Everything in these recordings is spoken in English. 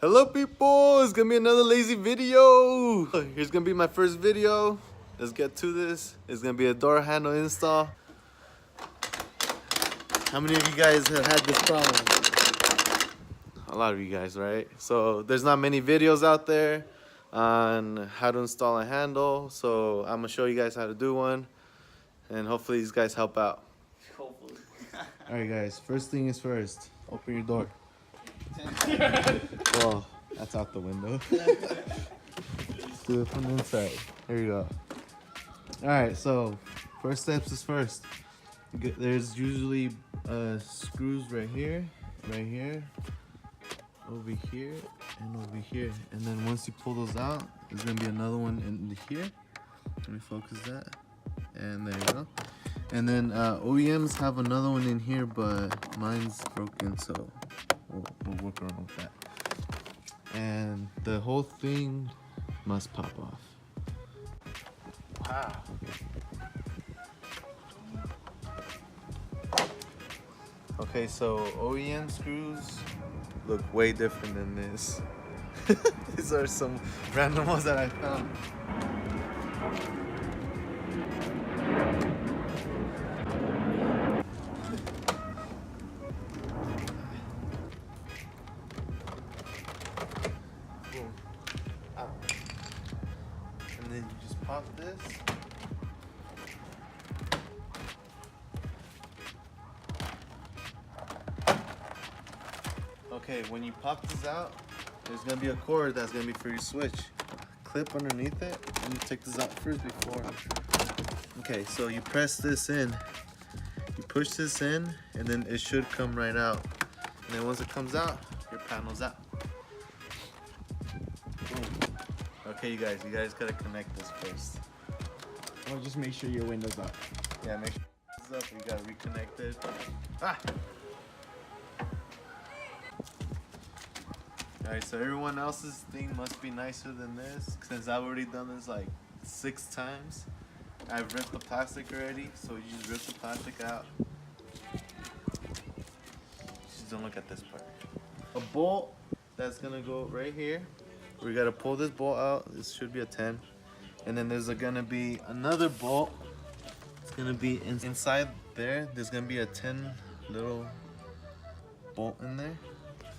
Hello people, it's gonna be another lazy video. Here's gonna be my first video. Let's get to this. It's gonna be a door handle install. How many of you guys have had this problem? A lot of you guys, right? So there's not many videos out there on how to install a handle. So I'm gonna show you guys how to do one. And hopefully these guys help out. Hopefully. Alright guys, first thing is first. Open your door. Well, that's out the window. Let's do it from the inside. Here we go. Alright, so first steps is first. There's usually screws right here, over here, and over here. And then once you pull those out, there's gonna be another one in here. Let me focus that. And there you go. And then OEMs have another one in here, but mine's broken, so we'll work around with that. And the whole thing must pop off. Wow. Okay, so OEM screws look way different than this. These are some random ones that I found. And then you just pop this. Okay, when you pop this out, there's gonna be a cord that's gonna be for your switch. Clip underneath it, and you take this out first before. Okay, so you press this in, you push this in, and then it should come right out. And then once it comes out, your panel's out. Boom. Okay, you guys gotta connect this first. Or just make sure your window's up. Yeah, make sure it's up. You gotta reconnect it. Ah! Alright, so everyone else's thing must be nicer than this, since I've already done this like 6 times. I've ripped the plastic already, so you just rip the plastic out. Just don't look at this part. A bolt that's gonna go right here. We gotta pull this bolt out. This should be a 10. And then there's gonna be another bolt. It's gonna be inside there. There's gonna be a 10 little bolt in there.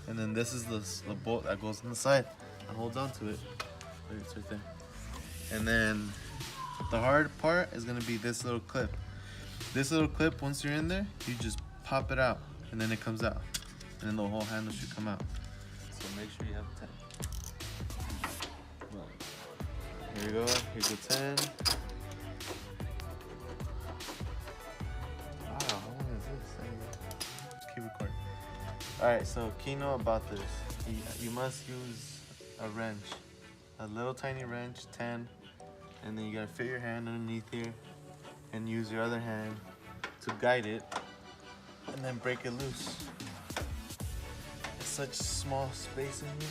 And then this is the bolt that goes inside and holds on to it. It's right there. And then the hard part is gonna be this little clip. This little clip, once you're in there, you just pop it out and then it comes out. And then the whole handle should come out. So make sure you have 10. Here you go, here's the 10. Wow, how long is this? Just keep recording. Alright, so key note about this. You must use a wrench. A little tiny wrench, 10. And then you gotta fit your hand underneath here and use your other hand to guide it. And then break it loose. It's such small space in here.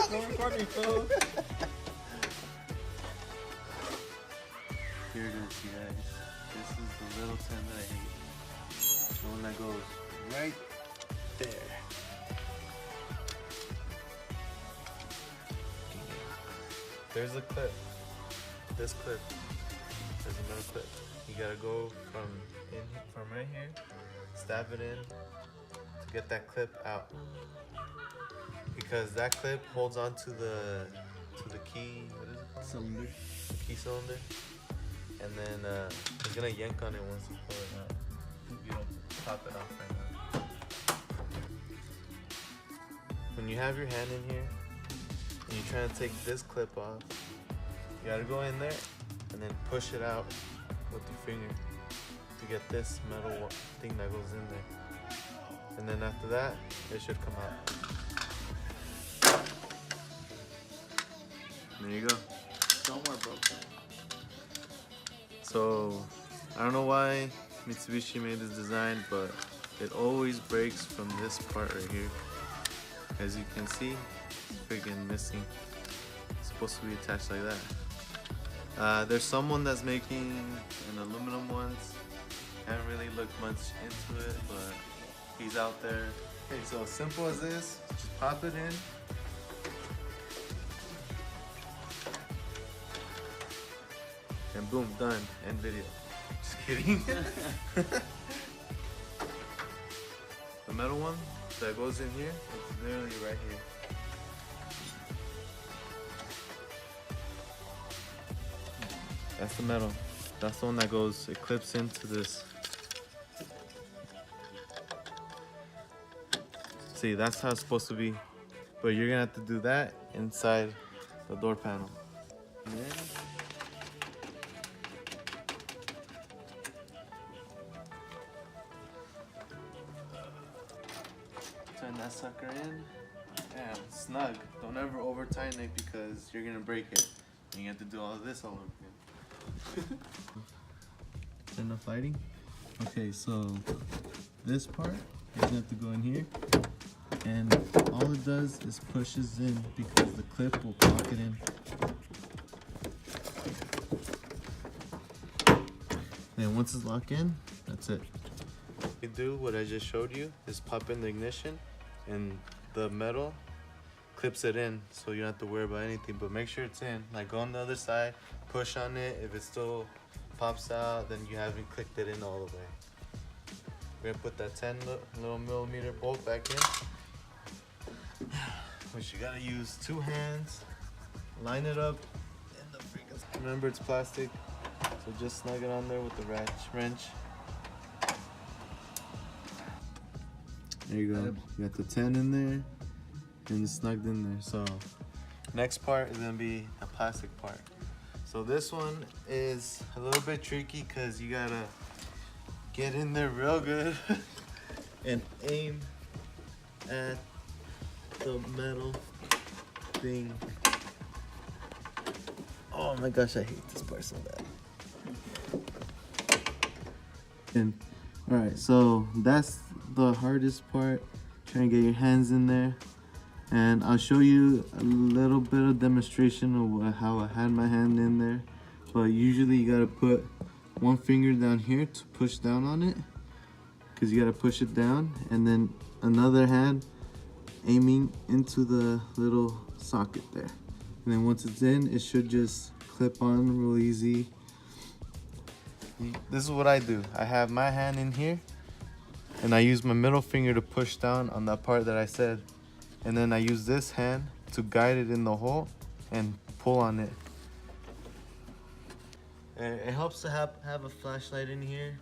Don't record me, fool. Here it is, you guys. This is the little 10 that I hate. The one that goes right there. There's a clip. This clip. There's another clip. You gotta go from right here, stab it in to get that clip out. Because that clip holds on to the key, what is it called? Cylinder. The key cylinder. And then it's gonna yank on it once you pull it out. You don't pop it off right now. When you have your hand in here and you're trying to take this clip off, you gotta go in there and then push it out with your finger to get this metal thing that goes in there. And then after that, it should come out. There you go. Somewhere broken. So, I don't know why Mitsubishi made this design, but it always breaks from this part right here. As you can see, freaking missing. It's supposed to be attached like that. There's someone that's making an aluminum ones. Haven't really looked much into it, but he's out there. Okay, so simple as this, just pop it in. And boom, done, end video. Just kidding. The metal one that goes in here, it's literally right here. That's the metal. That's the one that goes Eclipse into this. See, that's how it's supposed to be. But you're gonna have to do that inside the door panel. And then turn that sucker in. Damn, snug. Don't ever over tighten it because you're gonna break it. And you have to do all of this all over again. Enough lighting? Okay, so this part is gonna have to go in here. And all it does is pushes in because the clip will lock it in. And once it's locked in, that's it. You do what I just showed you is pop in the ignition and the metal clips it in, so you don't have to worry about anything, but make sure it's in. Like go on the other side, push on it. If it still pops out, then you haven't clicked it in all the way. We're gonna put that 10 little millimeter bolt back in, which you gotta use 2 hands, line it up, and the freaking, remember it's plastic, so just snug it on there with the wrench. There you go. You got the 10 in there and it's snugged in there. So next part is gonna be a plastic part. So this one is a little bit tricky because you gotta get in there real good and aim at the metal thing. Oh my gosh, I hate this part so bad. And all right, so that's the hardest part, trying to get your hands in there. And I'll show you a little bit of demonstration of how I had my hand in there. But usually you gotta put one finger down here to push down on it, because you gotta push it down, and then another hand aiming into the little socket there. And then once it's in, it should just clip on real easy. This is what I do. I have my hand in here, and I use my middle finger to push down on that part that I said. And then I use this hand to guide it in the hole and pull on it. And it helps to have a flashlight in here,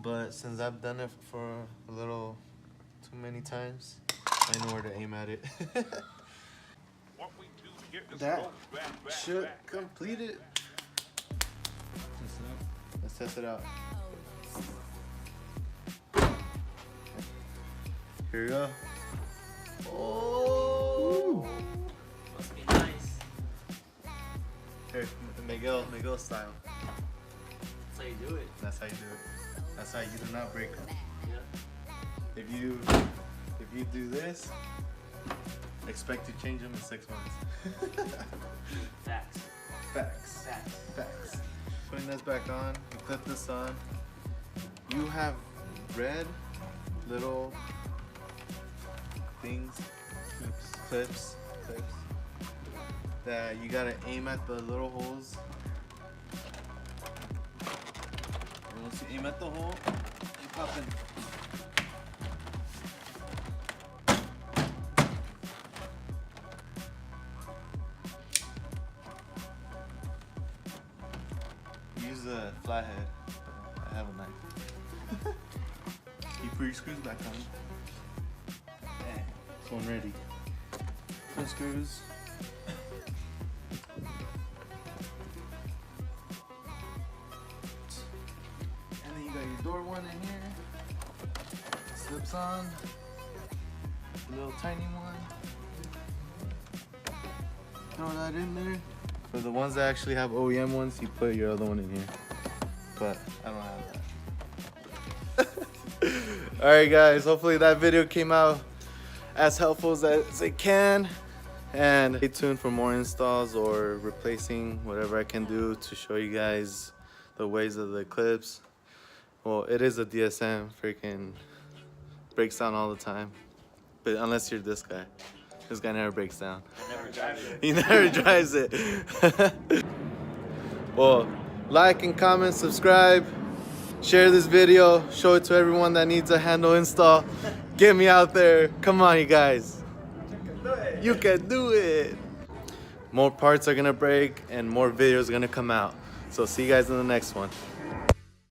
but since I've done it for a little too many times, I know where to aim at it. That should complete it. Let's test it out. Here we go. Oh! Must be nice. Here, Miguel style. That's how you do it. That's how you do it. That's how you do not break them. Yeah. If you do this, expect to change them in 6 months. Facts. Facts. Facts. Facts. Putting this back on, you clip this on. You have red little things, clips, that you gotta aim at the little holes. And once you aim at the hole, you pop in. Use a flathead. I have a knife. You put your screws back on. Bang. This one ready. Put screws. And then you got your door one in here. Slips on. A little tiny one. Throw that in there. For the ones that actually have OEM ones, you put your other one in here. But I don't have that. Alright guys, hopefully that video came out as helpful as it can. And stay tuned for more installs or replacing whatever I can do to show you guys the ways of the Eclipse. Well, it is a DSM, freaking breaks down all the time. But unless you're this guy never breaks down. I never drive it. He never drives it. Well, like and comment, subscribe, share this video, show it to everyone that needs a handle install. Get me out there. Come on, you guys. You can do it. More parts are gonna break and more videos are gonna come out. So see you guys in the next one.